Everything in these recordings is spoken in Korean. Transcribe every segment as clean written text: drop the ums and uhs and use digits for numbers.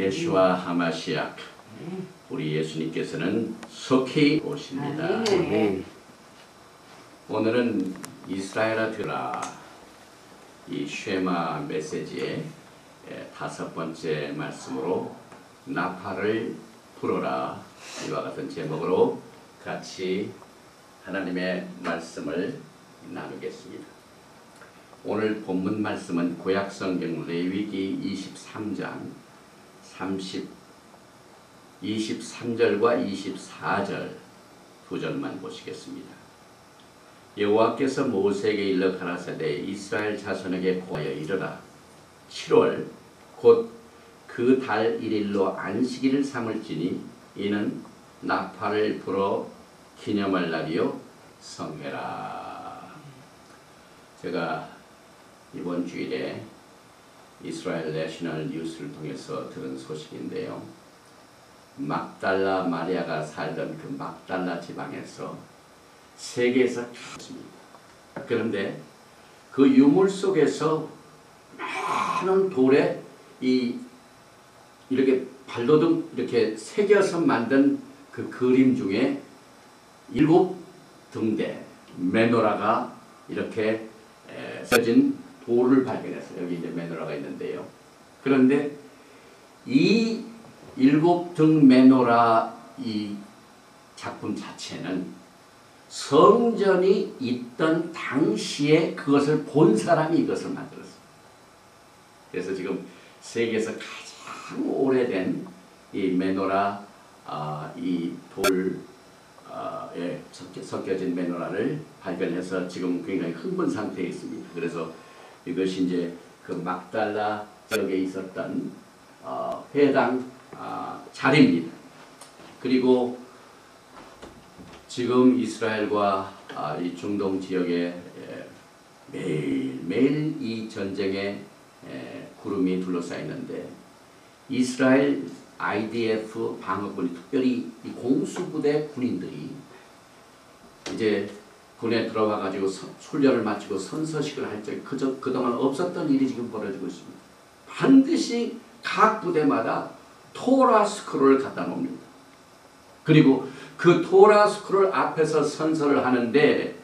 예수와 하마시약, 우리 예수님께서는 속히 오십니다. 오늘은 이스라엘아 들아, 이 쉐마 메시지의 5번째 말씀으로 나팔을 불어라, 이와 같은 제목으로 같이 하나님의 말씀을 나누겠습니다. 오늘 본문 말씀은 구약성경 레위기 23장 23절과 24절 두 절만 보시겠습니다. 여호와께서 모세에게 일러 가라사대 이스라엘 자손에게 고하여 이르라. 7월 곧 그 달 1일로 안식일을 삼을지니 이는 나팔을 불어 기념할 날이요 성회라. 제가 이번 주일에 이스라엘 내셔널 뉴스를 통해서 들은 소식인데요. 막달라 마리아가 살던 그 막달라 지방에서 세계에서 춥습니다. 그런데 그 유물 속에서 많은 돌에 이렇게 발도등 이렇게 새겨서 만든 그 그림 중에 7등대 메노라가 이렇게 써진 돌을 발견했어요. 여기 이제 메노라가 있는데요. 그런데 이 7등 메노라 이 작품 자체는 성전이 있던 당시에 그것을 본 사람이 이것을 만들었어요. 그래서 지금 세계에서 가장 오래된 이 메노라 이 돌에 섞여진 메노라를 발견해서 지금 굉장히 흥분 상태에 있습니다. 그래서 이것이 이제 그 막달라 지역에 있었던 회당 자리입니다. 그리고 지금 이스라엘과 이 중동 지역에 매일매일 이 전쟁의 구름이 둘러싸여 있는데 이스라엘 IDF 방어군이 특별히 이 공수부대 군인들이 이제 군에 들어가 가지고 훈련을 마치고 선서식을 할 때 그동안 없었던 일이 지금 벌어지고 있습니다. 반드시 각 부대마다 토라 스크롤을 갖다 놓습니다. 그리고 그 토라 스크롤 앞에서 선서를 하는데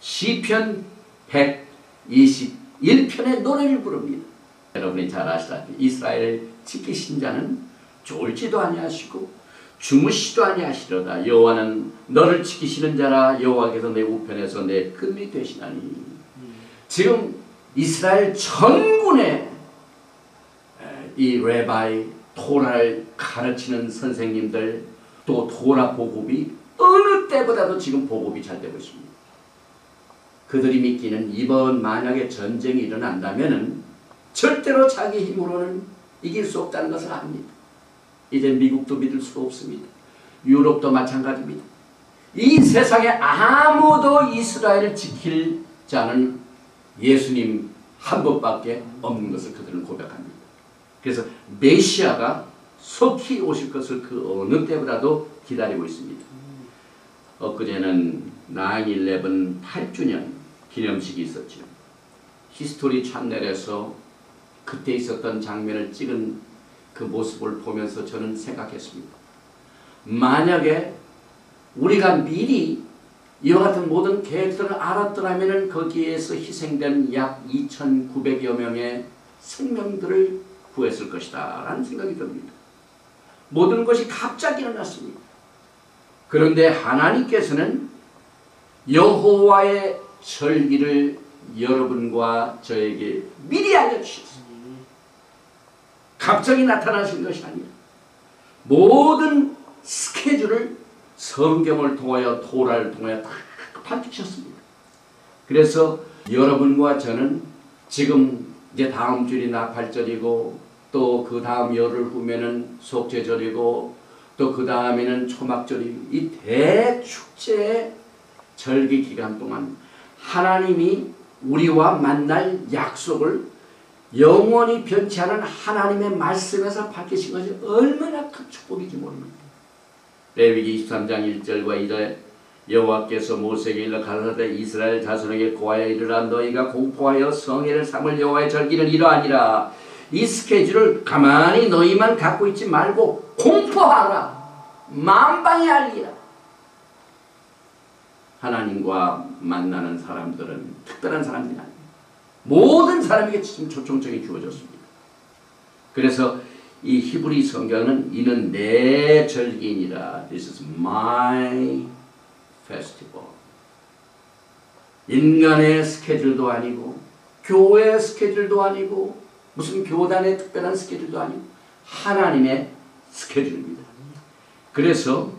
시편 121편의 노래를 부릅니다. 여러분이 잘 아시다시피 이스라엘을 지키신 자는 졸지도 아니하시고 주무시도 아니하시려다. 여호와는 너를 지키시는 자라. 여호와께서 내 우편에서 내 끈이 되시나니. 지금 이스라엘 전군의 이 레바이 토라를 가르치는 선생님들 또 토라 보급이 어느 때보다도 지금 보급이 잘 되고 있습니다. 그들이 믿기는 이번 만약에 전쟁이 일어난다면 절대로 자기 힘으로는 이길 수 없다는 것을 압니다. 이제 미국도 믿을 수가 없습니다. 유럽도 마찬가지입니다. 이 세상에 아무도 이스라엘을 지킬 자는 예수님 한 분밖에 없는 것을 그들은 고백합니다. 그래서 메시아가 속히 오실 것을 그 어느 때보다도 기다리고 있습니다. 엊그제는 9/11 8주년 기념식이 있었죠. 히스토리 채널에서 그때 있었던 장면을 찍은 그 모습을 보면서 저는 생각했습니다. 만약에 우리가 미리 이와 같은 모든 계획들을 알았더라면 거기에서 희생된 약 2,900여 명의 생명들을 구했을 것이다 라는 생각이 듭니다. 모든 것이 갑자기 일어났습니다. 그런데 하나님께서는 여호와의 절기를 여러분과 저에게 미리 알려주셨습니다. 갑자기 나타나신 것이 아니라 모든 스케줄을 성경을 통하여 토라를 통하여 다 밝히셨습니다. 그래서 여러분과 저는 지금 이제 다음 주일이 나팔절이고 또 그 다음 열흘 후면은 속죄절이고 또 그 다음에는 초막절이 이 대축제의 절기 기간 동안 하나님이 우리와 만날 약속을 영원히 변치 않은 하나님의 말씀에서 밝히신 것이 얼마나 큰 축복인지 모릅니다. 레위기 23장 1절과 2절 여호와께서 모세에게 일러 가라사대 이스라엘 자손에게 고하여 이르라. 너희가 공포하여 성회를 삼을 여호와의 절기는 이러하니라. 이 스케줄을 가만히 너희만 갖고 있지 말고 공포하라. 만방에 알리라. 하나님과 만나는 사람들은 특별한 사람들이 아니에요. 모든 사람에게 지금 초청장이 주어졌습니다. 그래서 이 히브리 성경은 이는 내 절기니라. This is my festival. 인간의 스케줄도 아니고 교회의 스케줄도 아니고 무슨 교단의 특별한 스케줄도 아니고 하나님의 스케줄입니다. 그래서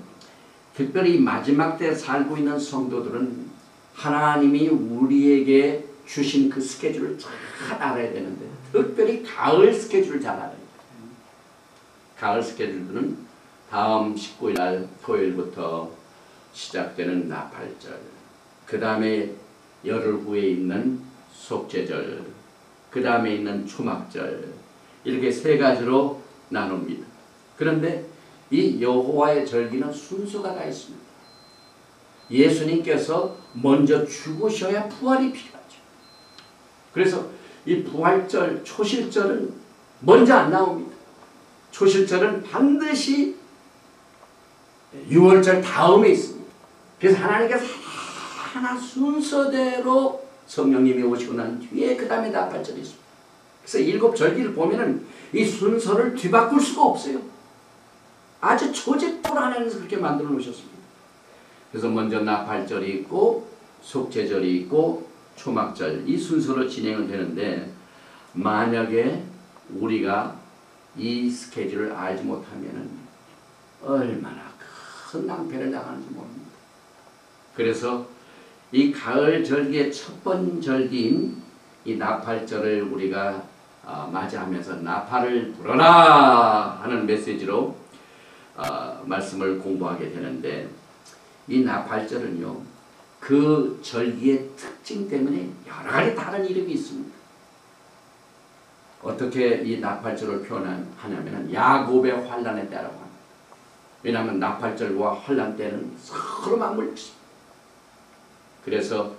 특별히 마지막 때 살고 있는 성도들은 하나님이 우리에게 주신 그 스케줄을 잘 알아야 되는데 특별히 가을 스케줄을 잘 알아야 돼요. 가을 스케줄들은 다음 19일 날 토요일부터 시작되는 나팔절, 그 다음에 열흘 후에 있는 속죄절, 그 다음에 있는 초막절, 이렇게 세 가지로 나눕니다. 그런데 이 여호와의 절기는 순서가 다 있습니다. 예수님께서 먼저 죽으셔야 부활이 필요하죠. 그래서 이 부활절, 초실절은 먼저 안 나옵니다. 초실절은 반드시 6월절 다음에 있습니다. 그래서 하나님께서 하나 순서대로 성령님이 오시고 난 뒤에 그 다음에 나팔절이 있습니다. 그래서 일곱 절기를 보면은 이 순서를 뒤바꿀 수가 없어요. 아주 조직적으로 하나님께서 그렇게 만들어 놓으셨습니다. 그래서 먼저 나팔절이 있고 속죄절이 있고 초막절, 이 순서로 진행은 되는데 만약에 우리가 이 스케줄을 알지 못하면 얼마나 큰 낭패를 당하는지 모릅니다. 그래서 이 가을 절기의 첫 번째 절기인 이 나팔절을 우리가 맞이하면서 나팔을 불어라 하는 메시지로 말씀을 공부하게 되는데, 이 나팔절은요 그 절기의 특징 때문에 여러 가지 다른 이름이 있습니다. 어떻게 이 나팔절을 표현하냐면 야곱의 환난의 때라고 합니다. 왜냐하면 나팔절과 환난 때는 서로 맞물려 있습니다. 그래서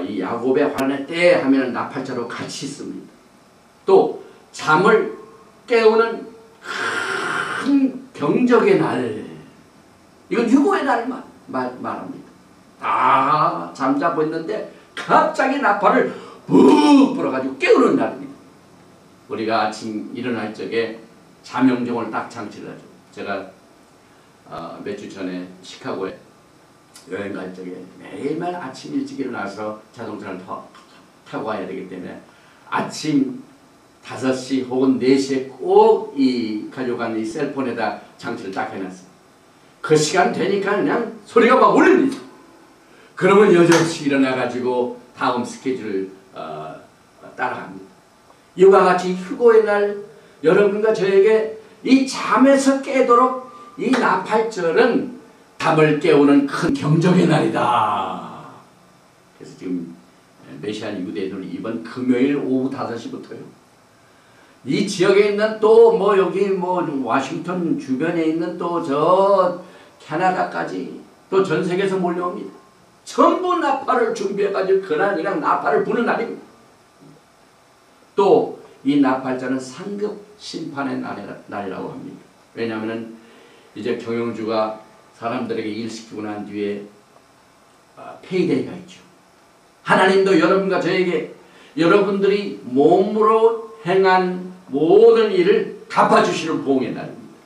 이 야곱의 환난의 때 하면 나팔절하고 같이 있습니다. 또 잠을 깨우는 큰 병적의 날, 이건 유고의 날을 말합니다. 다 잠자고 있는데 갑자기 나팔을 푹 불어가지고 깨우는 날입니다. 우리가 아침 일어날 적에 잠영종을 딱 장치를 하죠. 제가 몇 주 전에 시카고에 여행 갈 적에 매일매일 아침 일찍 일어나서 자동차를 타고 와야 되기 때문에 아침 5시 혹은 4시에 꼭 이 가져간 이 셀폰에다 장치를 딱 해놨어요. 그 시간 되니까 그냥 소리가 막 울립니다. 그러면 여전히 일어나가지고 다음 스케줄을 따라갑니다. 이와 같이 휴거의 날 여러분과 저에게 이 잠에서 깨도록 이 나팔절은 잠을 깨우는 큰 경적의 날이다. 그래서 지금 메시안 유대인들은 이번 금요일 오후 5시부터요. 이 지역에 있는 또 뭐 여기 뭐 워싱턴 주변에 있는 또 저 캐나다까지 또 전 세계에서 몰려옵니다. 전부 나팔을 준비해가지고 그날이랑 나팔을 부는 날입니다. 또 이 나팔절은 상급 심판의 날이라고 합니다. 왜냐하면 이제 경영주가 사람들에게 일 시키고 난 뒤에 페이데이가 있죠. 하나님도 여러분과 저에게 여러분들이 몸으로 행한 모든 일을 갚아주시는 보응의 날입니다.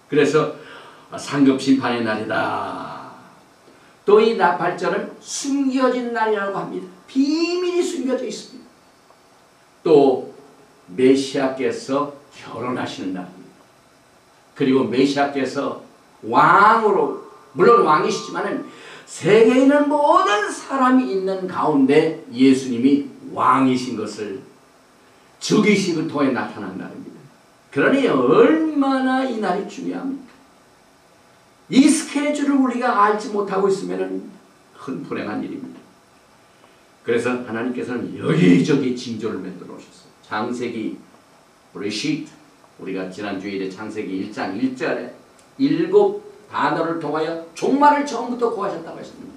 그래서 상급 심판의 날이다. 또 이 나팔절은 숨겨진 날이라고 합니다. 비밀이 숨겨져 있습니다. 또 메시아께서 결혼하시는 날입니다. 그리고 메시아께서 왕으로, 물론 왕이시지만 세계에 있는 모든 사람이 있는 가운데 예수님이 왕이신 것을 즉위식을 통해 나타난 날입니다. 그러니 얼마나 이 날이 중요합니까? 이 스케줄을 우리가 알지 못하고 있으면 큰 불행한 일입니다. 그래서 하나님께서는 여기저기 징조를 만들어 오셨어요. 창세기 브레시트, 우리가 지난 주일에 창세기 1장 1절에 7 단어를 통하여 종말을 처음부터 구하셨다고 했습니다.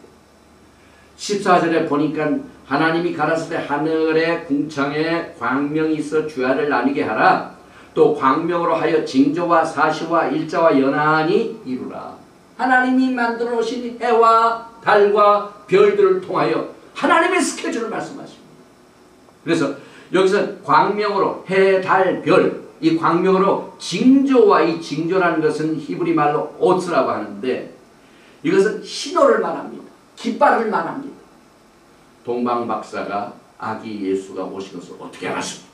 14절에 보니까 하나님이 가라사대 하늘의 궁창에 광명이 있어 주야를 나뉘게 하라. 또 광명으로 하여 징조와 사시와 일자와 연한이 이루라. 하나님이 만들어 놓으신 해와 달과 별들을 통하여 하나님의 스케줄을 말씀하십니다. 그래서 여기서 광명으로 해, 달, 별, 이 광명으로 징조와 이 징조라는 것은 히브리 말로 오츠라고 하는데 이것은 신호를 말합니다. 깃발을 말합니다. 동방 박사가 아기 예수가 오신 것을 어떻게 알았습니까?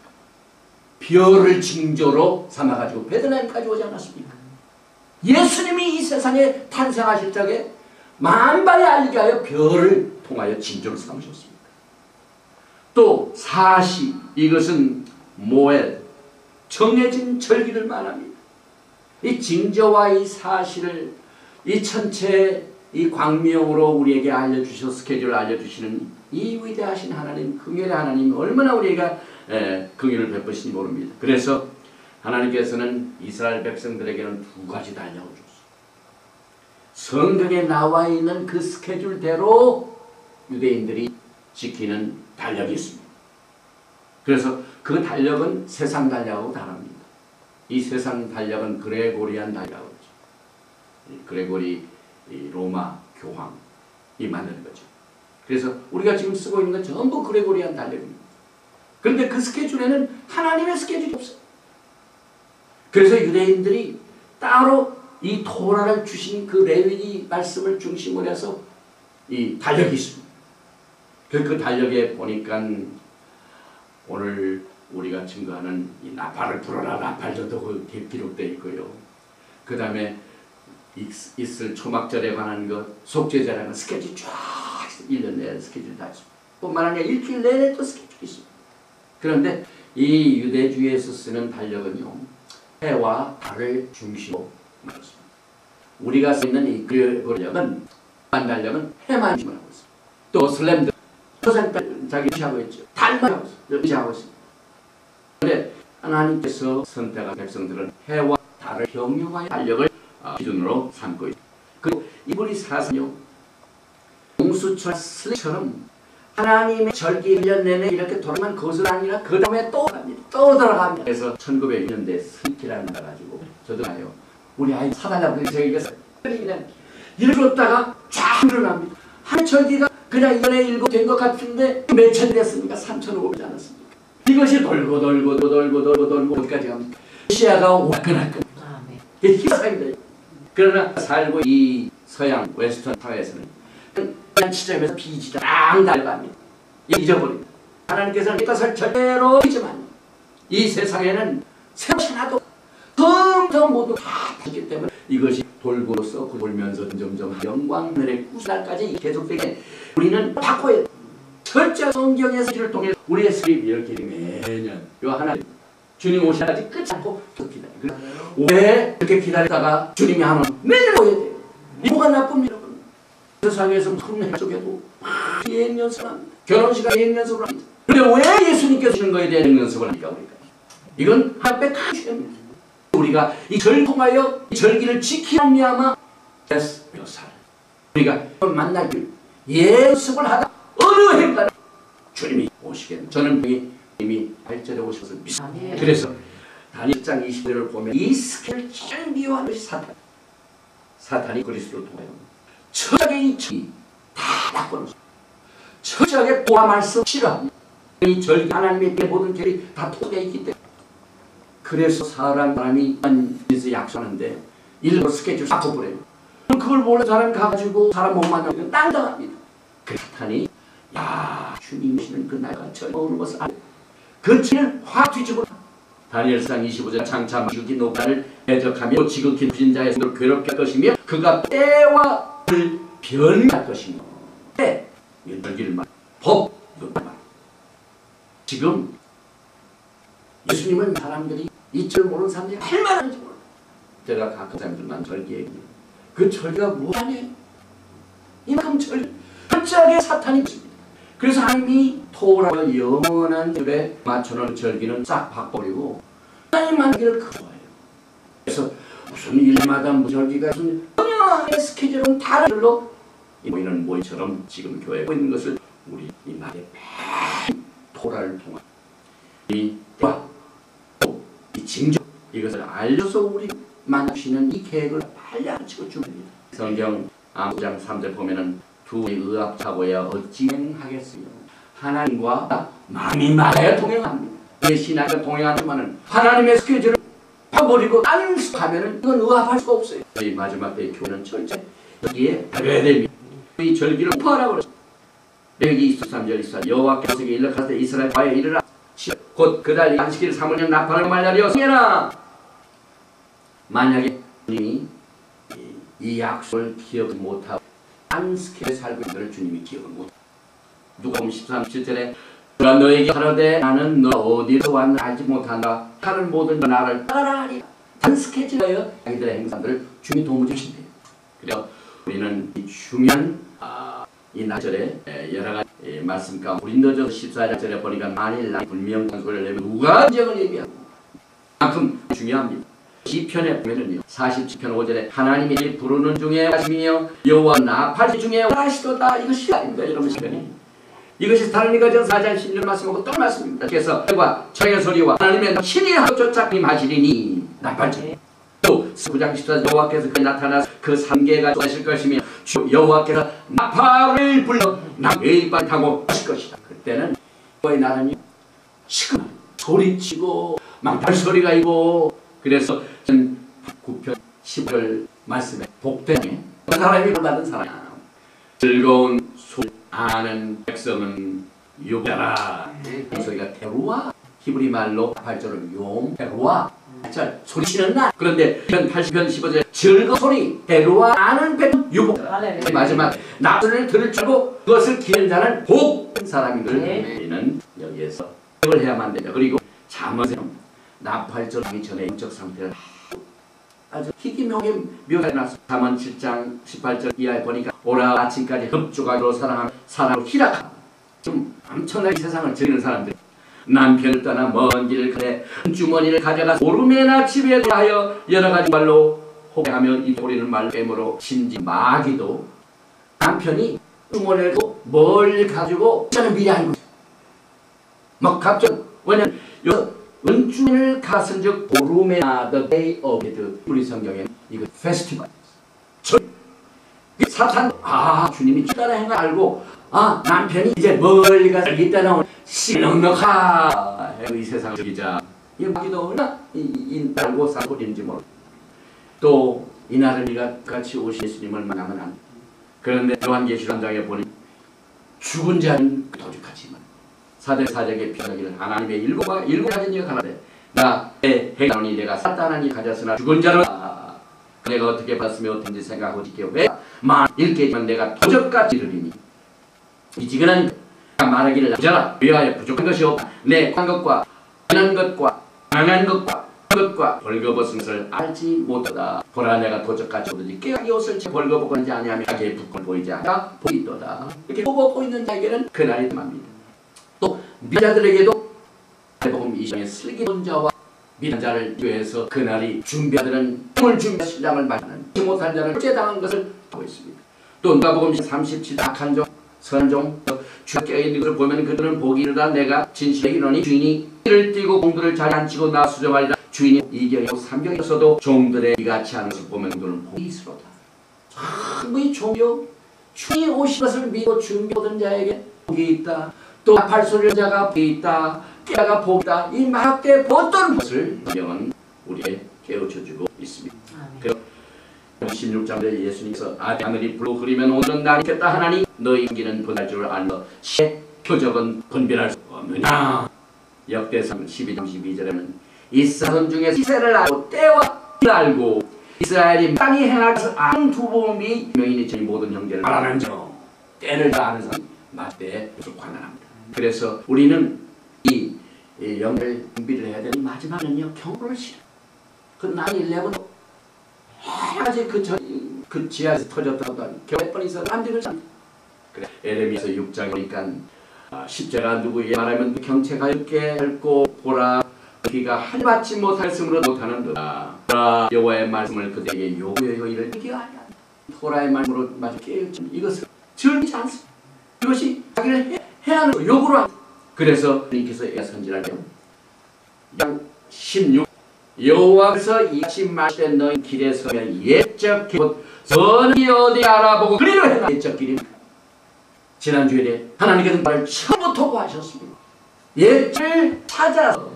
별을 징조로 삼아가지고 베들레헴까지 오지 않았습니까? 예수님이 이 세상에 탄생하실 적에 만발에 알리게 하여 별을 통하여 징조를 삼으셨습니다. 또 사시, 이것은 모엘, 정해진 절기를 말합니다. 이 징조와 이 사시를 이 천체 이 광명으로 우리에게 알려주셔 스케줄을 알려주시는 이 위대하신 하나님, 긍휼의 하나님 얼마나 우리가 긍휼을 베푸시니 모릅니다. 그래서 하나님께서는 이스라엘 백성들에게는 두 가지 달력을 줬어요. 성경에 나와 있는 그 스케줄대로 유대인들이 지키는 달력이 있습니다. 그래서 그 달력은 세상 달력하고 다릅니다. 이 세상 달력은 그레고리안 달력이라고 하죠. 그레고리 로마 교황이 만든 거죠. 그래서 우리가 지금 쓰고 있는 건 전부 그레고리안 달력입니다. 그런데 그 스케줄에는 하나님의 스케줄이 없어요. 그래서 유대인들이 따로 이 토라를 주신 그 레위기 말씀을 중심으로 해서 이 달력이 있습니다. 그 달력에 보니까 오늘 우리가 증거하는 이 나팔을 불어라 나팔전도 기록되어 있고요. 그 다음에 있을 초막절에 관한 것, 속죄제라는 것 스케줄 쫙 1년 내내 스케줄이 다 있습니다. 뿐만 아니라 일주일 내내 또 스케줄이 있습니다. 그런데 이 유대주의에서 쓰는 달력은요, 해와 달을 중심으로 만들었습니다. 우리가 쓰는 이 달력은 해만 중심으로 하고 있습니다. 또 슬램들 자기 의지하고 있죠. 달만 의지하고 있습니다. 그런데 하나님께서 선택한 백성들은 해와 달을 병용하여 달력을 기준으로 삼고 있습니다. 그리고 이분이 사상요 공수처 슬처럼 하나님의 절기 1년 내내 이렇게 돌아가면 그것은 아니라 그 다음에 또 돌아갑니다. 그래서 1902년대 스키라는 걸 가지고 저도 가요. 우리 아이 사달라고 해서 제가 그냥 일어났다가 쫙 일어납니다. 한 절기가 그냥 1년에 1곱 된 것 같은데 몇 천 됐습니까? 3,500이지 않았습니까? 이것이 돌고 어디까지 갑니까? 시야가 와끈와끈. 이게 희망입니다. 그러나 살고 이 서양 웨스턴 사회에서는 그냥 지점에서 비지다 딱 달갑니다. 잊어버립니다. 하나님께서는 이것을 절대로 잊지 맙니다. 이 세상에는 새롭지 않아도 점점 모두 다 바뀌기 때문에 이것이 돌고서 돌면서 점점 영광들의 구날까지 계속되게 우리는 바꿔야 돼요. 철저 성경의 서지를 통해 우리의 삶이 이렇게 매년 요 하나 주님 오시까지 끝이 않고 기다려요. 왜 이렇게 기다리다가 주님이 하면 매일 오야 돼요. 이 뭐가 나쁩니다. 세상에서 큰 쪽에도 예행 연습을 합니다. 결혼식에 예행 연습을 합니다. 그런데 왜 예수님께서 주는 거에 대한 연습을 합니까? 이건 한배 큰 죄입니다. 우리가 이 절 통하여 이 절기를 지키는 미야마 몇 살 우리가 만나길 예습을 하다 어느 행간 주님이 오시겠네. 저는 이미 발전에 오셔서 믿습니다. 그래서 다니엘 1장 20절을 보면 이 스케일을 잘 미워하는 것이 사탄이 그리스도를 통하여 철학의 이 절기 다 바꿔놓습니다. 철학의 도와 말씀 싫어합니다. 이 절기 하나님의 모든 절이 다 토되어 있기 때문에 그래서 사람이 인생 약속하는데 일부러 스케줄 바꿔버려요. 그걸 몰라 사람 가가지고 사람 못 만나면 땅당합니다. 그 사탄이 야 주님이시는 그 날과 절 오는 것을 알아요. 그 죄를 확 뒤집어 다니엘상 25절 장차 지극히 높다를 대적하며 지극히 부진 자의 손으로 괴롭게 할 것이며 그가 때와 을 변할 것이며 때 연결기를 말 법 이걸 말 지금 예수님은 사람들이 이 절 모르는 사람들이 할만한지 몰라요. 제가 가끔 사람들만 절기 얘기해요. 그 절기가 뭐하냐 이만큼 철저하게 사탄이 있습니다. 그래서 하나님이 토라와 영원한 집에 맞춰놓은 절기는 싹 바꿔버리고 하나님 만들기를 그거예요. 그래서 무슨 일마다 무슨 절기가 무슨 그냥 스케줄은 다른 일로 모이는 모임처럼 지금 교회에 있는 것을 우리 이 날의 토라를 통한 이 대화 또 이 징조 이것을 알려서 우리 만나시는 이 계획을 빨리 알치고 줍니다. 성경 아모스장 3절 보면은 두 의합하고야 어찌 행하겠으며 하나님과 마음이 맞아야 동행합니다. 내 신앙과 동행하지만은 하나님의 스케줄을 파버리고 다른 하면은 이건 의합할 수가 없어요. 이 마지막 때의 교회는 철저히 여기에 달려야 됩니다. 이 절기를 공포하라고 그랬어요. 레위기 23절 24 여호와께서 일러가시되 이스라엘 과에 이르라 곧 그달 안식일 삼으년 나팔을 말하리여 성해라. 만약에 주님이 이 약속을 기억 못하고 안식일에 살고 있는 것을 주님이 기억을 못하고 누가복음 13, 17절에 내가 너에게 가로되 나는 너 어디서 왔는지 알지 못한다. 하는 모든 나를 따라하리라. 단스케줄하여 자기들의 행사들을 주님이 도움을 주신대요. 그래서 우리는 이 중요한 이 날절에 여러가지 말씀 가운데 고린도전서 14절에 보니까 만일 나 불명 단소를 내면 누가 언쟁을 예비하고 그만큼 중요합니다. 시편에 보면은요 47편 5절에 하나님이 부르는 중에 하시며 여호와 나팔 중에 하시도다. 이것이 아닙니다. 여러분 시편이 이것이 다른 이가 전 4장 16 말씀하고 또 말씀입니다. 그래서 과 청의 소리와 하나님의 친히 쫓아 임하시리니 나팔 또 9장 14절 여호와께서 그 나타나서 그 3개가 쏟아질 것이며 주 여호와께서 나팔을 불러 나팔 타고 하실 것이다. 그때는 여호와의 나라는 시끄러 소리치고 막 발소리가 있고 그래서 9편 10절 말씀에 복되네 그 사람이 받은 사람이야. 즐거운 소리 아는 백성은 유배라. 그 소리가 테루아 히브리 말로 발절을 용 테루아 소리치는 날. 그런데 80편 15절에 즐거운 소리 테루아 아는 백성 유복. 마지막 나팔을 들을 줄 알고 그것을 기는 자는 복된 사람이들. 우리는 여기에서 생각을 해야만 됩니다. 그리고 잠언에는 나팔절 하기 전에 영적 상태를 아주 희귀하게 묘사해놨어. 잠언 7장 18절 이하에 보니까 오라 아침까지 흡족하기로 사랑하며 사랑으로 희락하라. 좀 엄청나게 세상을 즐기는 사람들 남편을 떠나 먼 길을 가되 주머니를 가져가서 오름에나 집에 대하여 여러가지 말로 호배하며 이 소리는 말로 빼므로 심지 마귀도 남편이 주머니를 멀리 가지고 저는 미리 알고 있어요. 막 갑자기 왜냐면 은주를 가선즉 보름에나 the day of the 우리 성경에 이거 페스티벌 사탄 주님이 주다는 행을 알고 남편이 이제 멀리 가서 이따나 넉넉하 이 세상을 즐기자 이 마귀도 얼마나 알고 사고리는지 모르고 또 이날은 네가 같이 오신 예수님을 만나면 안 돼. 그런데 요한계시록 3장에 보니 죽은 자는 도둑하지만 사대사적의 피하기를 하나님의 일곱 가진 이가 하나되 나의 행하니 내가 사탄하니 가졌으나 죽은 자는 내가 어떻게 봤으며 어떤지 생각하고 지켜 왜만 읽게지만 내가 도적같이 이르리니 이 지근한 말하기를 남자라 위하여 부족한 것이 없다. 내 한 것과 편한 것과 강한 것과 벌거벗은 것을 알지 못하다. 보라 내가 도적같이 오든지 깨끗이 옷을 벌거벗고 있는지 아니하며 자기의 부권을 보이지 않아 보이도다. 이렇게 벗고 있는 자에게는 그날이 듭니다. 또 미자들에게도 복음 20장의 슬기로운 자와 미련한 자를 위해서 그날이 준비하들은 꿈을 준비한 신랑을 맞이하는 못한 자는 쫓겨당한 것을 보고 있습니다. 또 누가복음 37 악한 종 선한 종 주가 깨어있는 것을 보면 그들은 복이 이르다. 내가 진실의 이르노니 주인이 이를 띠고 공들을 자리 앉히고 나 수정하리라. 주인이 이경이고 삼경이었어도 종들의 이같이 하는 것을 보면 그들은 복이 있으로다. 전부 종교 주인이 오신 것을 믿고 준비하던 자에게 복이 있다. 또 나팔소리를 자가 복이 있다. 깨가 복이 있다. 이 마약대 어떤 것을 성경은 우리에게 깨우쳐주고 있습니다. 그래서 16장에 예수님께서 하늘이 불로 흐리면 오늘은 날이 겠다 하나니 너희 인기는 분할 줄 알며 시의 표적은 분별할 수 없느냐. 역대상 12장 12절에는 이스라엘 중에 이세를 알고 때와 알고 이스라엘이 땅이 행할 것을 아는 두 몸이 명인이 저희 모든 형제를 말하는 자 때를 다 아는 사람이 맞대에 관한합니다. 그래서 우리는 이 영을 준비를 해야 되는 마지막은요 경고를 싫어. 그 9/11 여러 가지 그 지하에서 터졌다고 몇 번 있어도 안 되는 사람. 그래 에레미야서 6장에 보니까 십자가 누구에게 말하면 경체가 옅게 밟고 보라 그가 할받지 못할 승으로 못하는도다. 보라 여호와의 말씀을 그대에게 요구하여 이를 이기하라. 토라의 말씀으로 마저 깨우친 이것을 즐기지 않습니다. 이것이 자기를 해야 하는 욕으로 합니다. 그래서 주님께서 선지할 때 16 여호와께서 이같이 말하시되 너희 길에 서면 옛적 곧 선이 어디 알아보고 그리로 행하 옛적 길입니다. 지난주에 하나님께서 말을 처음부터 구하셨습니다. 옛을 찾아서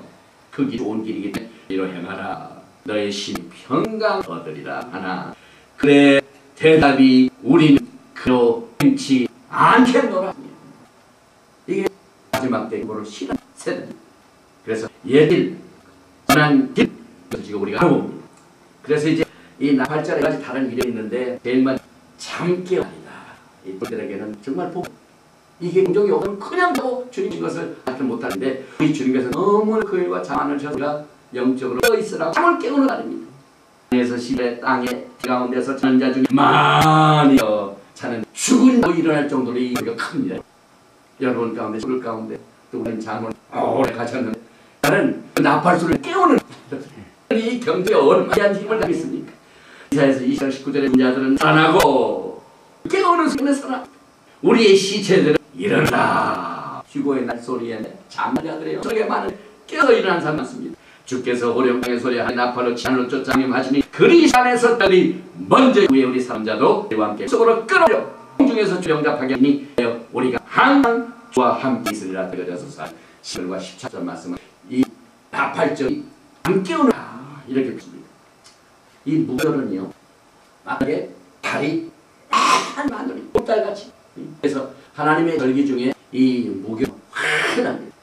그 길이 좋은 길이기 때문에 그리로 행하라. 너의 심이 평강 얻으리라 하나 그래 대답이 우리는 그로 행치 않겠노라. 이게 마지막 때 뭐를 실현 세대. 그래서 옛길 선한 길 지금 우리가 알아봅니다. 그래서 이제 이 나팔절에 가지 다른 일이 있는데 제일 먼저 잠깨 아니다. 이들에게는 정말 복. 이게 공정이 없으면 그냥 또 주님 것을 알지 못하는데 우리 주님께서 너무 그 일과 잠 안 하셔서 영적으로 떠 있으라고 잠을 깨우는 날입니다. 땅에서 시내 땅에 가운데서 자는 자 중에 많이 자는 죽은 거 일어날 정도로 이 소리가 큽니다. 여러분 가운데 죽을 가운데 또 우리는 잠을 오래 가셨는데 나는 그 나팔 소리를 깨우는 이 경제에 얼마나 힘을 가겠습니까? 이사야서 2장 19절에 자들은 살아나고 깨우는 소리는 살아. 우리의 시체들은 일어나. 휴고의 날 소리에 잠자들이요. 저게 많은 깨어 일어난 사람 많습니다. 주께서 호령방의 소리하니 나팔로 치안으로 쫓아내하시니 그리 산에서 떨이 먼저 위에 우리 사람자도 우리와 함께 속으로 끌어올려 공중에서 주영답하게 하니 우리가 항상 주와 함께 있으리라. 되어져서 10절과 14절 말씀은 이 나팔절이 안 깨우는 이렇게 했습니다. 이 무절은요 만약에 달이 한 마늘이 꽃달같이 그래서 하나님의 절기 중에 이 무교 환합니다.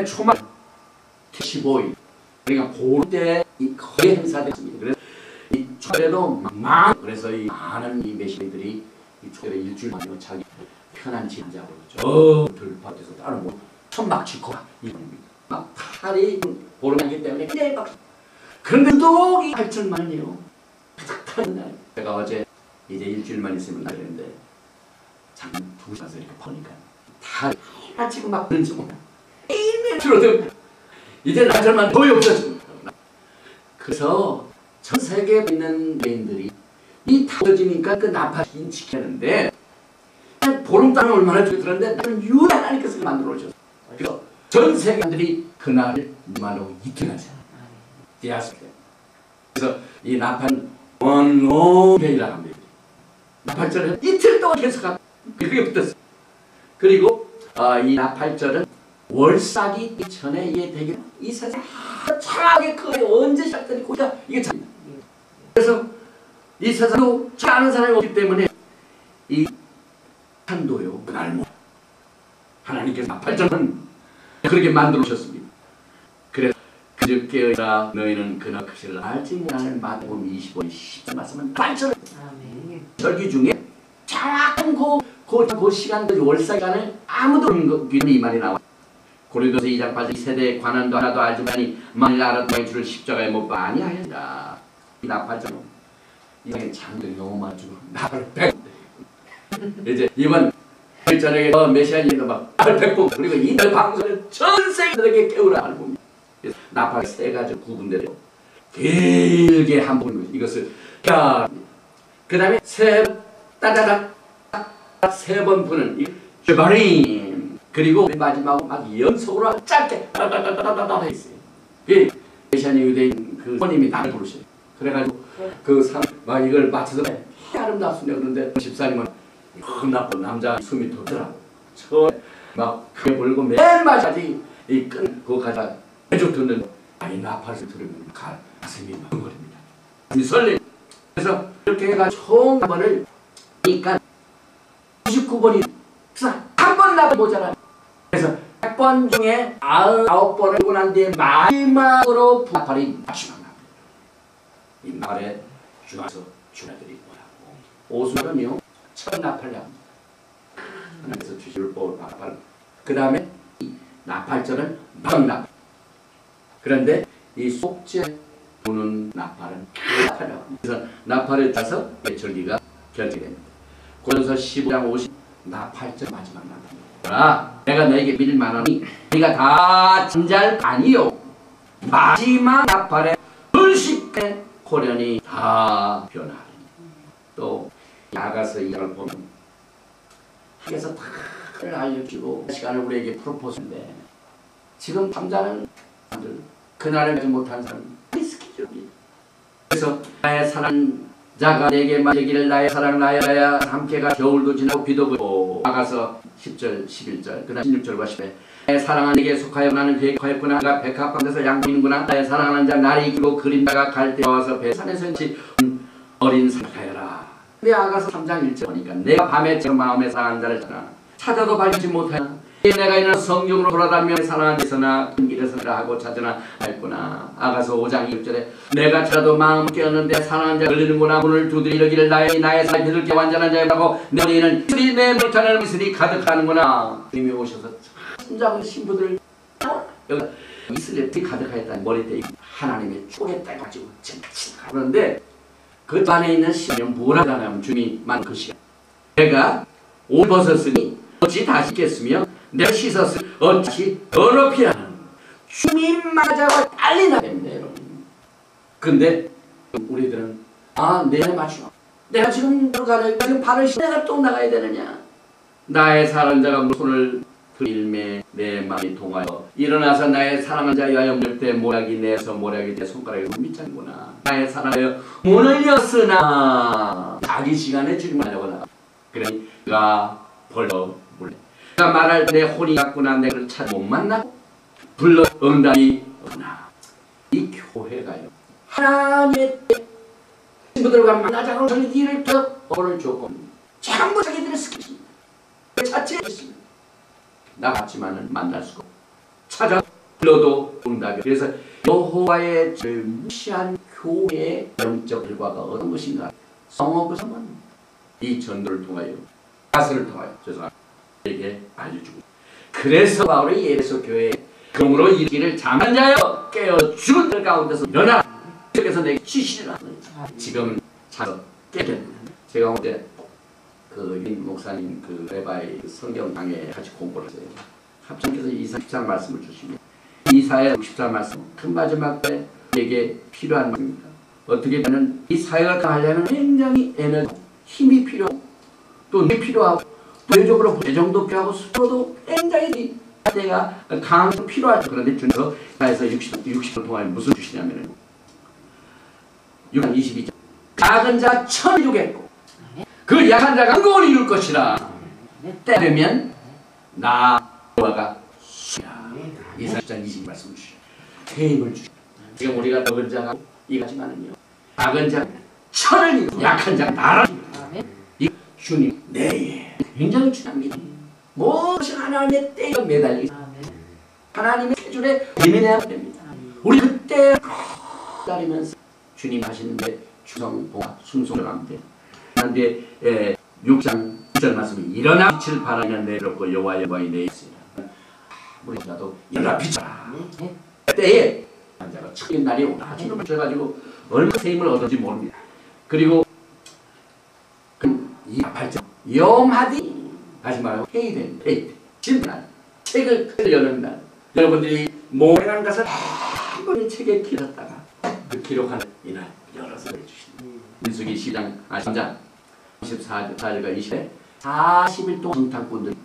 초막 15일 그러니까 보름 때 거의 행사됐습니다. 그래서 이 초대도 그래서 이 많은 이 메시들이 이 초대 일주일 만에 자기 편한 집 자고 저 들밭에서 다른 뭐 천막 짓고 막 탈이 보름이기 때문에 굉장히 막 그런데 또 이 8천만이요. 타는 날 제가 어제 이제 일주일만 있으면 나겠는데 잠 2시간서 이렇게 보니까 다 지금 막 그런지 몰라. 매일매일 줄어들고 이제 나절만 거의 없어집니다. 그래서 전 세계에 있는 개인들이 이 타워지니까 그 나팔이 지키는데 보름달은 얼마나 들었는데 나는 유일한 하나님께서 만들어 오셨어요. 그래서 전 세계인들이 그날을 말로 이틀하잖아요. 그래서 이 나팔은 원롱데이라고 합니다. 나팔절은 이틀 동안 계속 그렇게 붙었어요. 그리고 이 나팔절은 월삭이 전에 이게 되게 이 세상 차게 크게 언제 시작되니 고자 이게 참. 그래서 이 세상도 잘 아는 사람이 없기 때문에 이 한도요 그날 뭐 하나님께서 나팔절은 그렇게 만들어 오셨습니다. 그래서 그저 깨어라 너희는 그날 그것을 알지 못하는 마태복음 25장 10절 말씀은 나팔절 절기 중에 정확한 그 시간들 월삭간을 아무도 모르는 이 말이 나와. 고린도서 2장 8절 세대의 관한도 하나도 알지 못하니 만일 알아도 너희 주를 십자가에 못 박아 아니하리라. 이 나팔절 이게 장들이 너무 많죠. 나팔 100 이제 이번 저녁에 메시아님도 막 나팔 100번 그리고 이날 방송을 전 세계들에게 깨우라 하는 겁니다. 그래서 나팔 세 가지 구분되려 길게 한 번 이것을 그 다음에 세 따다닥 세 번 부는 이 쉐바림 그리고 마지막으로 막 연속으로 짧게 따다다다다다 했어요. 이 메시아님 유대인 그 손님이 나를 부르셔요. 그래가지고 그 막 이걸 맞춰서 아름답습니다. 그런데 집사님은 나쁜 남자 숨이 돋더라고. 처음에 막 크게 불고 맨 마지막에 이 끈 그거 가지고 해줘 듣는 아니 나팔을 들으면 가슴이 멍거립니다. 가슴이 설레. 그래서 이렇게 해가지고 총 나팔을 그러니까 99번이 한 번 나팔 모자라. 그래서 100번 중에 99번을 하고 난 뒤에 마지막으로 나팔이 마지막 나팔. 이 나팔에 중앙에서 주나들이 뭐라고 오순은요 첫 나팔이 합니다. 하나님께서 주신 율법을 나팔. 그 다음에 이 나팔절은 마지막 나팔. 그런데 이 속죄 부는 나팔은 나팔이라고 합니다. 그래서 나팔에 따라서 절기가 결정됩니다. 고린도서 15장 50 나팔절 마지막 나팔입니다. 내가 너에게 믿을 만하니 네가 다 잠잘 아니요 마지막 나팔에 불식해 고련히 다 변하리니 또 나가서 이걸 보면 하에서 다 알려주고 시간을 우리에게 프로포즈인데 지금 잠자는 사람들 그날을 가지 못한 사람 스케줄이 그래서 나의 사랑 자가 내게 말하기를 나의 사랑 나야 함께가 겨울도 지나고 비도 오고 나가서 10절 11절 그다음 16절과 10절 나의 사랑은 내게 속하여 나는 그에게 속하였구나 내가 백합방에서 양보이는구나 나의 사랑하는 자 날이 길고 그림자가 갈 때 와서 배산에서 어린 사랑하여라 내 아가서 3장 1절 보니까 내가 밤에 제 마음에 사랑하는 자를 찾아도 발견하지 못하여 내가 이는 성경으로 돌아다니며 사랑하는 데서나 큰 길에서나 하고 찾으나 했구나. 아가서 5장 6절에 내가 찾아도 마음 깨었는데 사랑하는 자가 걸리는구나. 문을 두드리기를 나의 사랑이 비둘기 완전한 자라고 내 머리는 이슬이 내 머리카락은 이슬이 가득하는구나. 주님이 오셔서 참 신부들 여기 이슬이 가득하였다는 머리에 하나님의 축에 따가지고 그런데 그 안에 있는 시간은 뭐라고 하냐면 주님이 만든 그 시간 내가 옷 벗었으니 어찌 다시 겠으며 내가 씻었으니 어찌 더럽히 하는 주님 맞아가 빨리 나야 됩니다 여러분. 근데 우리들은 내가 맞추나 내가 지금 가려 지금 발을 씻어 내가 또 나가야 되느냐 나의 사랑하는 자가 손을 들일매 내 마음이 동하여 일어나서 나의 사랑하는 자 위하여 물 때 모략이 내서 모략이 내 손가락에 밑장구나 나의 사랑하여 문을 였으나 자기 시간에 주님을 하려고 나가 그러니 그가 벌러 물래 내가 말할 때 혼이 갔구나 내가 찾아 못 만나고 불러 응답이 없구나 이 교회가요 하나님의 친구들과 만나자고 저희들을 더 오늘 조건 전부 자기들의 스킬입니다 그 자체에 있습니다 나 같지만은 만날 수가 없고 찾아 불러도 응답이 그래서 여호와의 저 무시한 교회의 영적 결과가 어떤 것인가 성업을 한번 이 전도를 통하여 가설을 통하여 죄송합니다 알려주고 그래서 바울이 예배소 교회에 그러므로 이르기를 잠한 자여 깨어 죽은 들 가운데서 일어나 그래서 내게 지시를 하는 지금 자서 깨겠네 제가 어제 그 윤 목사님 그 레바이 성경 강에 같이 공부를 했어요. 합창께서 이사 14 말씀을 주십니다. 이사의 64 말씀 큰 마지막 때 우리에게 필요한 말입니다. 어떻게 보면 이 사역을 하려면 굉장히 에너지, 힘이 필요하고 또 눈이 필요하고 또 외적으로 애정도 필요하고 스스로도 굉장히 내가 강도 필요하죠. 그런데 주님께서 이사에서 60분 동안 무슨 주시냐면 6장 22절 작은 자 천이 주겠고 그 약한 자가 한공을 이룰 것이라 때 되면 나 여호와가 수야 이사 10장 22 말씀을 주시오 힘을 주시오 지금 우리가 적은 자가 이같지만은요 작은 자가 천을 이루고 약한 자가 나를 이 주님 내에 굉장히 중요합니다 무엇이 하나님의 때에 매달리고 하나님의 체줄에 예민해야 됩니다 우리 그때 기다리면서 주님 하시는데 충성과 순종을 하면 돼요 그런데 6장 1절 말씀이 일어나 빛을 발하면 내렸고 여호와의 영광이 내에 있으리라 우리라도 일어나 빛이라 때에 자가 첫 날이 오나 주님을 주셔가지고 얼마나 새 힘을 얻었는지 모릅니다 그리고 이 8절 염하디 하지 말고 회의된 회의 심판 책을 여는 날 여러분들이 모래라는 것을 한 번의 책에 기록했다가 그 기록하는 이날 열어서 해주십니다 민수기 3장 14절과 20에 40일 동안 정탐꾼들이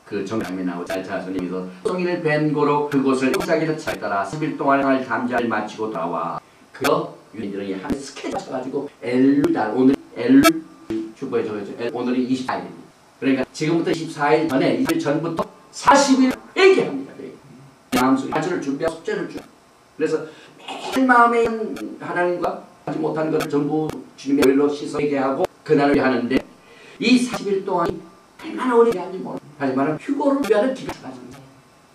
그 정탐에 나오고 자손에서 송이를 벤 고로 그곳을 자기를 찾았더라 10일 동안 할 감자를 마치고 돌아와 그 유대인들이 한 스케줄 맞춰가지고 엘루달 오늘 엘루 주보에 적어져 오늘이 24일입니다 그러니까 지금부터 24일 전에 20일 전부터 40일 회개합니다 마음속에 가지를 준비하고 숙제를 주 그래서 매일 마음에 있는 하나님과 하지 못하는 것을 전부 주님의 일로 씻어 회개하고 그날을 하는데 이 40일 동안 얼마나 오래 하는지 모르겠어요. 하지만 휴거를 위하는 기간이 있습니다.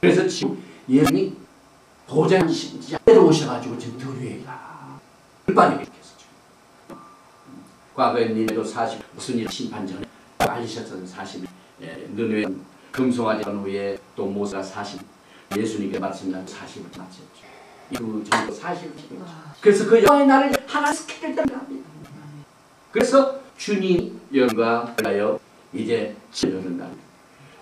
그래서 지금 예수님이 도장 신자로 오셔가지고 지금 드리에다 불반이 일으켰었죠. 과거에 니네도 40 무슨 일 심판 전에 알리셨던 40일 느느웨 금송아지 한 후에 또 모세가 40 예수님께 말씀한 40을 마쳤죠. 그 전부 40을 그래서 그 영화의 날을 하나 스케줄 때문에 합니다. 그래서 주님 영과 하여 이제 치르는 날.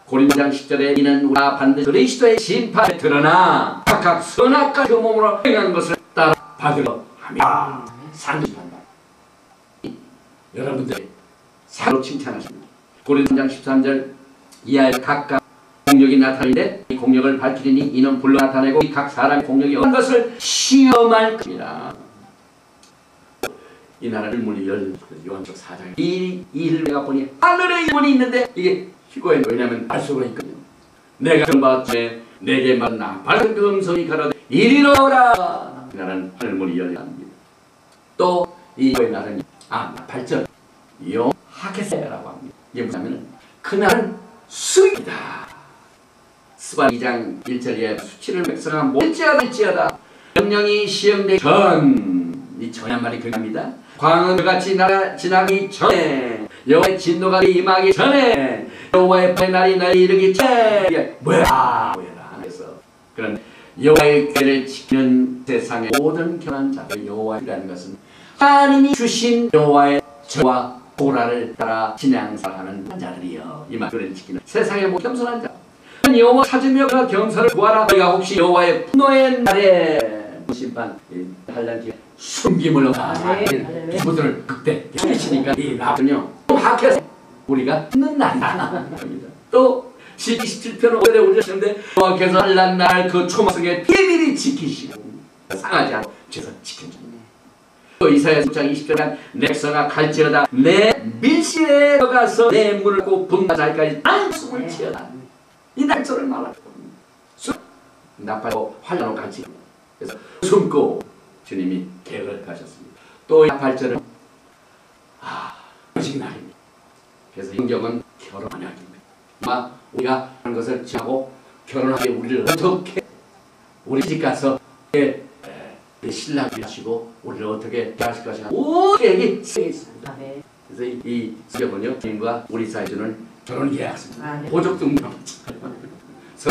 고린도장 10절에 이는 우리가 반드시 그리스도의 심판에 드러나 각각 선악과 그 몸으로 행한 것을 따라 받으려 하며 상심한다. 여러분들의 사로 칭찬하십니다. 고린도전 13절 이하에 각각 공력이 나타나는데 이 공력을 밝히리니 이는 불러 나타내고 이 각 사람의 공력이 어떤 것을 시험할 것이라. 이 나라를 문이 열 요한복 4장 이 일을 내가 보니 하늘에 문이 있는데 이게 희고해. 왜냐하면 알 수가 있거든요. 내가 정받에 내게 만나 밝은 그 음성이 가로되 이리로 오라. 이 나라는 하늘 문이 열려 합니다. 또 이 날은 8절 요 하게세라고 합니다. 이게 뭐냐면 그날은 수이다. 스바 2장 1절에 수치를 백성한 일지어다 명령이 시행되기 전, 이 전한 말이 그겁니다. 광음같이 지나기 전에 여호와의 진노가 임하기 전에 여호와의 날이 나에 이르기 전에 이게 뭐야 그래서 그런 여호와의 궤를 지키는 세상의 모든 교만한 자들 여호와라는 것은 하나님이 주신 여호와의 저와 보라를 따라 진양사하는 자들이여. 이 말을 지키는 세상의 모든 겸손한 자. 여호와 찾으며 그 경사를 구하라. 너희가 혹시 여호와의 분노의 날에 심판 한란 뒤에 숨김을 얻어 기부들을 극대 시키시니까 이 나군요 또 학해서 우리가 듣는 날이다. 또 27편 5절에 올리시는데 여호와께서 한란 날 그 초막성에 비밀히 지키시고 상하지 않고 죄서 지켜줍니다. 또 이사야 6장 20절에 내 백성아 갈지어다 내 밀실에 들어가서 내 문을 꼭 분노자리까지 안숨을 치어다. 이 날짜를 말하고 나팔고 활려놓고 같이 그래서 숨고 주님이 계획을 하셨습니다. 또 8절은 결혼식 날입니다. 그래서 성경은 결혼 언약입니다. 아마 우리가 하는 것을 지하고 결혼하게 우리를 어떻게 우리 집 가서 신랑이 하시고 우리를 어떻게 대하실 것인가 모든 계획이 쓰여 있습니다. 그래서 이 성경은요 주님과 우리 사이에 주는 결혼 계약서입니다. 보족 등명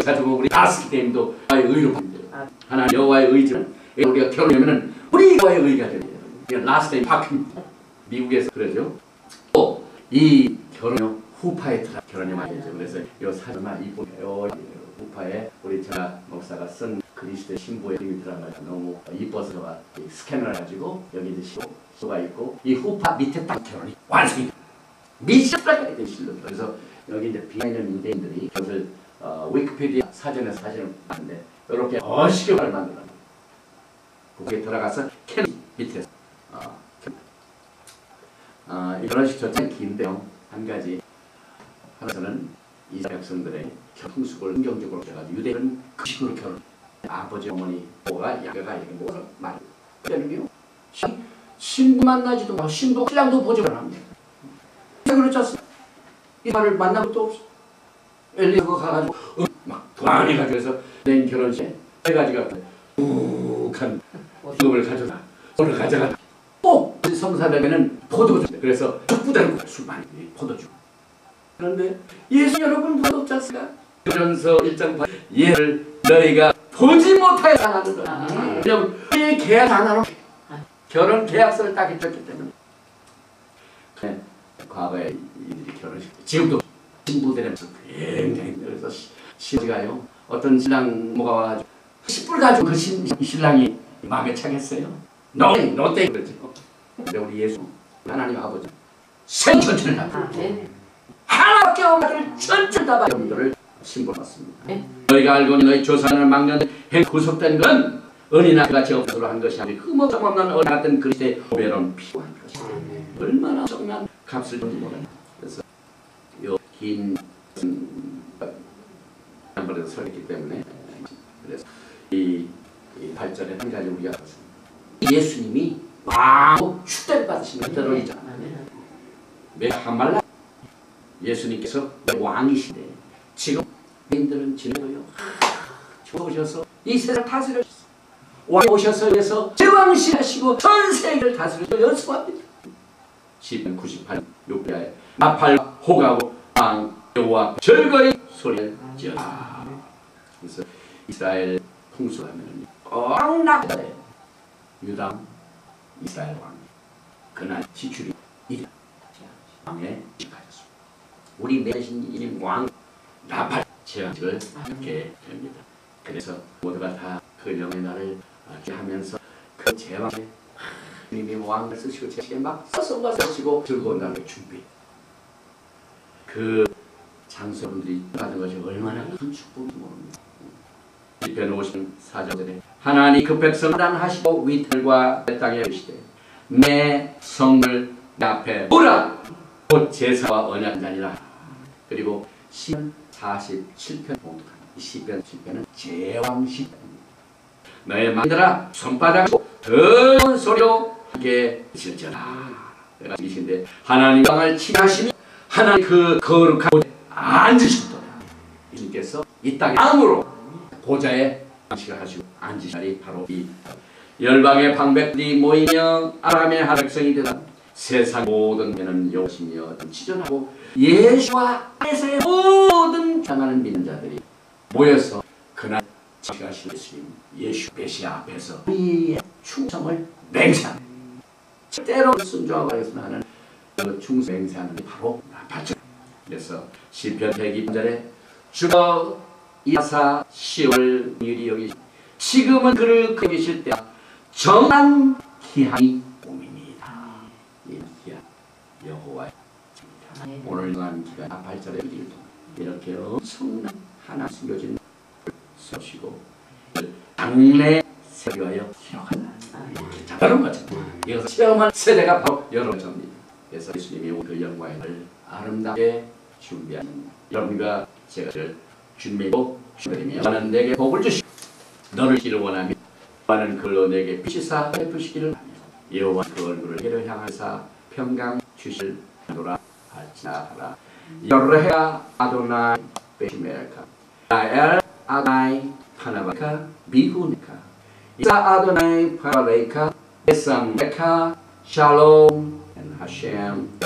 가지고 우리 다스님도 의로 받습니다. 하나님 여호와의 의지는 우리가 결혼하면은 우리 여호와의 의가 됩니다. 라스트 네임 바뀝니다. 미국에서 그러죠. 또 이 결혼 후파에 들어 결혼이 많이 되죠. 그래서 이 사진만 이쁘네요. 후파에 우리 제가 목사가 쓴 그리스도의 신부의 이름이 들어가지고 너무 이뻐서 제가 스캐너를 가지고 여기 이제 시가 있고 이 후파 밑에 딱 결혼이 완성이 미션까지 된 실로. 그래서 여기 이제 비하인드 유대인들이 그것을 위키피디아 사전에 사진을 봤는데 이렇게 멋있게 만들어요. 거기에 들어가서 캔 밑에서 이 결혼식 전체는 긴데요. 한 가지 하나는 이스라엘 백성들의 풍습을 긍정적으로 해가지고 유대인은 그 식으로 결혼. 아버지 어머니 뭐가 야가가 이렇게 뭐를 말해요. 그러니요 신부 만나지도 마 신부 신랑도 보지 못합니다. 그렇지 않습니까? 이 말을 만난 것도 없어. 엘리야가 가가지고 막 불안해가지고 해서 내 결혼식에 세 가지가 욱한 기업을 가져다 오늘 가져가다 꼭 성사되면은 포도주. 그래서 적부대로 술 많이 포도주. 그런데 예수 여러분 포도주 않습니까? 그런서 1장 8 얘를 너희가 보지 못하여 당하는 거야. 왜냐면 우리의 계약 하나로 결혼 계약서를 딱 했기 때문에. 과거에 이들이 결혼식 지금도 신부들의 굉장히 그래서 시가요 어떤 신랑 뭐가 와가지고 10불 가지고 그 신랑이 마음에 차겠어요? 너 때 그러죠. 근데 우리 예수 하나님 아버지 생전체를 다 하나밖에 없는 전체 다 여러분들을 신부받습니다. 너희가 알거니 너희 조상을 막년 행 구속된 건 은이나 같이 없어서 한 것이 아니라 흠없음 없는 은 같은 그리스도의 보배로운 피한 것이다. 얼마나 엄청난 값을 준지 몰라요. 그래서 긴 한번에서 설했기 때문에 그래서 이 8절에 한 가지 우리가 봤습니다. 예수님이 왕 축대를 받으시는 때론이잖아요. 매 한말라 예수님께서 왕이신데 지금 인들은 지내고요. 오셔서 이 세상 다스려주셨어요. 왕 오셔서 해서 제왕신 하시고 전 세계를 다스려서 연습합니다. 시편 98 6절에 나팔 호가고 왕 여호와 즐거이 소리를 지었다. 그래서 이스라엘 풍수하면 왕락대 유다 이스라엘 왕 그날 지출이 이래 왕의 가졌습니다. 우리 내신 왕 나팔 제왕직을 하게 됩니다. 그래서 모두가 다 그 영의 날을 하면서 그 제왕의 주님이 왕을 쓰시고 제시에 막 서서가 쓰시고 즐거운 날을 준비. 그 장소분들이 받은 것이 얼마나 큰 축복인지 모릅니다. 시편 54절에 하나님 그 백성을 단하시고 위틀과 땅에 이르시되 내 성을 내 앞에 오라 곧 제사와 언약자니라. 그리고 시편 47편 봉독합니다. 이 시편 7편은 제왕 시편입니다. 너의 만들아 손바닥으로 더운 소리로 함께 질지어다. 내가 이신데 하나님 땅을 치하시니 하나님 그 거룩한 곳에 앉으시도다. 예수님께서 이 땅에 암으로 보좌에 안식을 하시고 앉으신 자리 바로 이 열방의 방백들이 모이며 아람의 한 백성이 되다. 세상 모든 죄는 여호시며 치전하고 예수와 안에서의 모든 장하는 믿는 자들이 모여서 그날 자식하신 예수님 예수 메시아 앞에서 우리의 충성을 맹세하는, 때로 순종하고 하겠으나 하는 그 충성 맹세하는 게 바로 나팔절. 그래서 시편 102절에 주가 이사 10월 일이 여기 지금은 그를 계실 때 정한 기한이 옴입니다. 이 기한 여호와의 기한입니다. 오늘 정한 기간 나팔절의 일을 통해 이렇게 엄청난 하나 숨겨진 쏘시고 당내 세계하여 기록한다. 여러분 같은 이것을 체험한 세대가 바로 여러분입니다. 그래서 예수님이 그 영광을 아름답게 준비한 여러분과 제가 준비하고 주님이 나는 내게 복을 주시고 너를 기를 원하며 나는 그걸로 내게 빛이사 베푸시기를 하며 여호와 그 얼굴을 그를 향하사 평강 주실 노라 할지나라. 여호와 아도나이 베시메카 나엘 아도나이 파나바카 비구니카 이사 아도나이 파라레이카 에삼레카 샬롬 앤 하셴